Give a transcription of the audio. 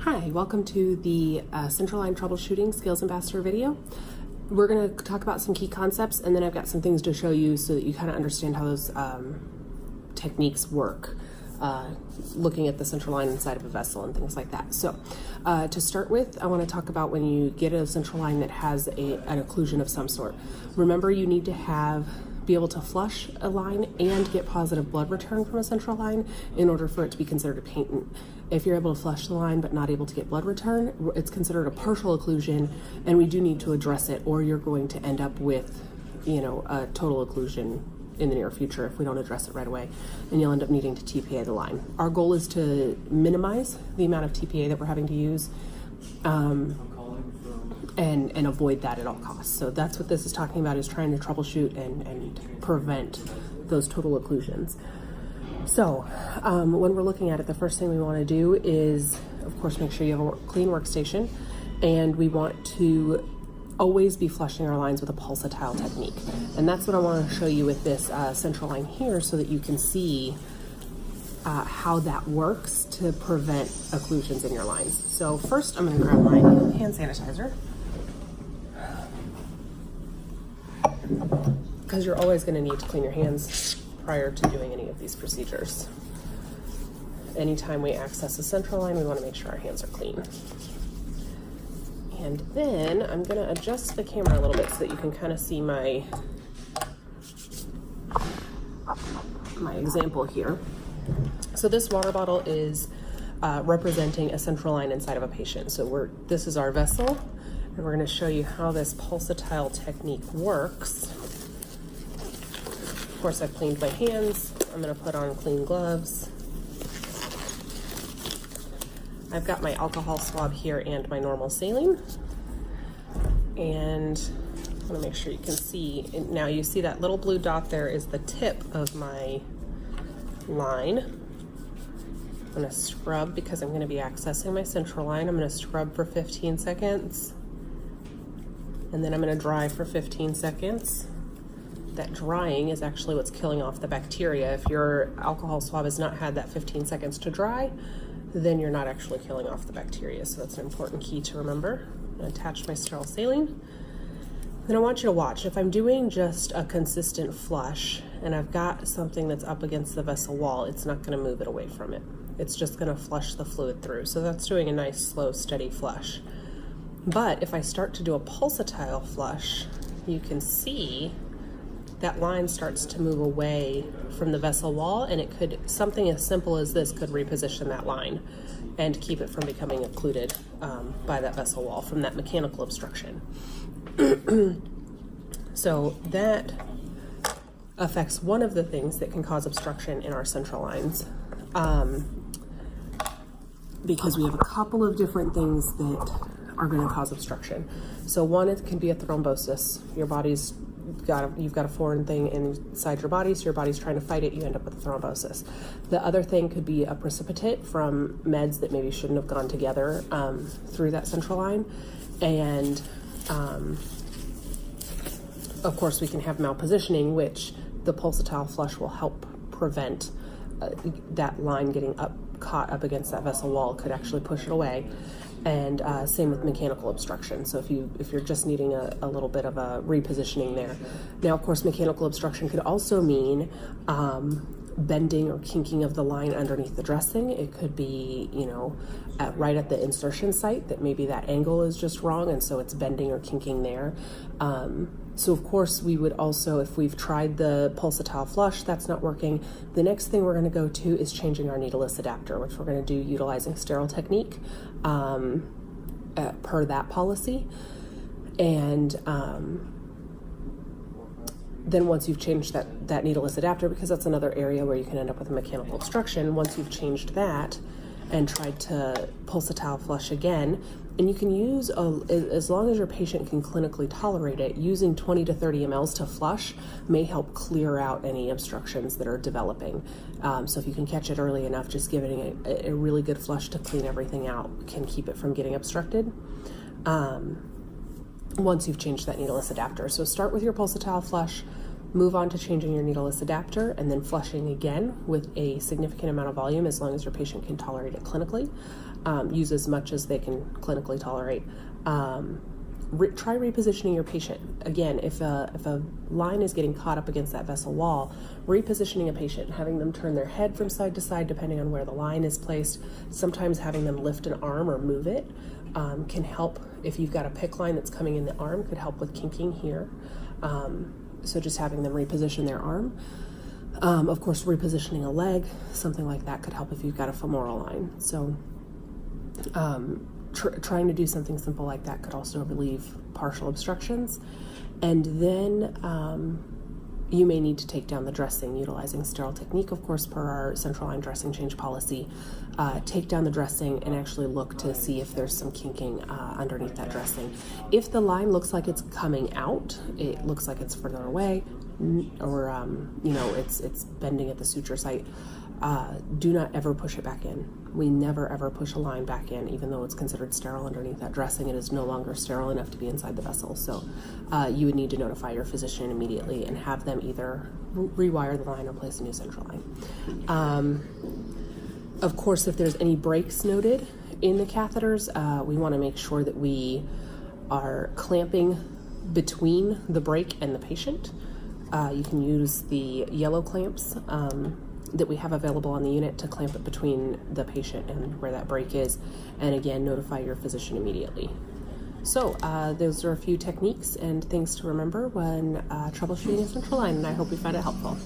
Hi, welcome to the Central Line Troubleshooting Skills Ambassador video. We're going to talk about some key concepts, and then I've got some things to show you so that you kind of understand how those techniques work, looking at the central line inside of a vessel and things like that. So to start with, I want to talk about when you get a central line that has an occlusion of some sort. Remember, you need to be able to flush a line and get positive blood return from a central line in order for it to be considered a patent. If you're able to flush the line but not able to get blood return, it's considered a partial occlusion, and we do need to address it, or you're going to end up with, a total occlusion in the near future if we don't address it right away, and you'll end up needing to TPA the line. Our goal is to minimize the amount of TPA that we're having to use, and avoid that at all costs. So that's what this is talking about, is trying to troubleshoot and prevent those total occlusions. So when we're looking at it, the first thing we want to do is, of course, make sure you have a clean workstation, and we want to always be flushing our lines with a pulsatile technique. And that's what I want to show you with this central line here, so that you can see how that works to prevent occlusions in your lines. So first, I'm going to grab my hand sanitizer, because you're always going to need to clean your hands prior to doing any of these procedures. Anytime we access a central line, we want to make sure our hands are clean. And then I'm going to adjust the camera a little bit so that you can kind of see my example here. So this water bottle is representing a central line inside of a patient. So this is our vessel, and we're going to show you how this pulsatile technique works. Of course, I've cleaned my hands. I'm going to put on clean gloves. I've got my alcohol swab here and my normal saline. And I want to make sure you can see. Now you see that little blue dot there is the tip of my line. I'm going to scrub because I'm going to be accessing my central line. I'm going to scrub for 15 seconds. And then I'm going to dry for 15 seconds. That drying is actually what's killing off the bacteria. If your alcohol swab has not had that 15 seconds to dry, then you're not actually killing off the bacteria. So that's an important key to remember. I'm going to attach my sterile saline. Then I want you to watch. If I'm doing just a consistent flush and I've got something that's up against the vessel wall, it's not going to move it away from it. It's just going to flush the fluid through. So that's doing a nice, slow, steady flush. But if I start to do a pulsatile flush, you can see that line starts to move away from the vessel wall, and something as simple as this could reposition that line and keep it from becoming occluded by that vessel wall from that mechanical obstruction. So that affects one of the things that can cause obstruction in our central lines, because we have a couple of different things that are going to cause obstruction. So one, it can be a thrombosis. You've got a foreign thing inside your body, so your body's trying to fight it, you end up with a thrombosis. The other thing could be a precipitate from meds that maybe shouldn't have gone together through that central line. And of course, we can have malpositioning, which the pulsatile flush will help prevent. That line getting caught up against that vessel wall could actually push it away. And same with mechanical obstruction. So if you're just needing a little bit of a repositioning there. Now, of course, mechanical obstruction could also mean bending or kinking of the line underneath the dressing. It could be, right at the insertion site, that maybe that angle is just wrong, and so it's bending or kinking there. So of course, we would also, if we've tried the pulsatile flush, that's not working, the next thing we're going to go to is changing our needleless adapter, which we're going to do utilizing sterile technique per that policy. And then once you've changed that needleless adapter, because that's another area where you can end up with a mechanical obstruction, once you've changed that and tried to pulsatile flush again, and you can use, as long as your patient can clinically tolerate it, using 20 to 30 mLs to flush may help clear out any obstructions that are developing. So if you can catch it early enough, just giving it a really good flush to clean everything out can keep it from getting obstructed once you've changed that needleless adapter. So start with your pulsatile flush, Move on to changing your needleless adapter and then flushing again with a significant amount of volume as long as your patient can tolerate it clinically. Use as much as they can clinically tolerate. Try repositioning your patient. Again, if a line is getting caught up against that vessel wall, repositioning a patient, having them turn their head from side to side depending on where the line is placed, sometimes having them lift an arm or move it can help. If you've got a PICC line that's coming in the arm, could help with kinking here. So just having them reposition their arm. Of course, repositioning a leg, something like that could help if you've got a femoral line. So trying to do something simple like that could also relieve partial obstructions. And then you may need to take down the dressing utilizing sterile technique, of course, per our central line dressing change policy. Take down the dressing and actually look to see if there's some kinking underneath that dressing. If the line looks like it's coming out, it looks like it's further away, or it's bending at the suture site, do not ever push it back in. We never ever push a line back in, even though it's considered sterile underneath that dressing. It is no longer sterile enough to be inside the vessel. So you would need to notify your physician immediately and have them either rewire the line or place a new central line. Of course, if there's any breaks noted in the catheters, we want to make sure that we are clamping between the break and the patient. You can use the yellow clamps that we have available on the unit to clamp it between the patient and where that break is, and again, notify your physician immediately. So those are a few techniques and things to remember when troubleshooting a central line, and I hope you find it helpful.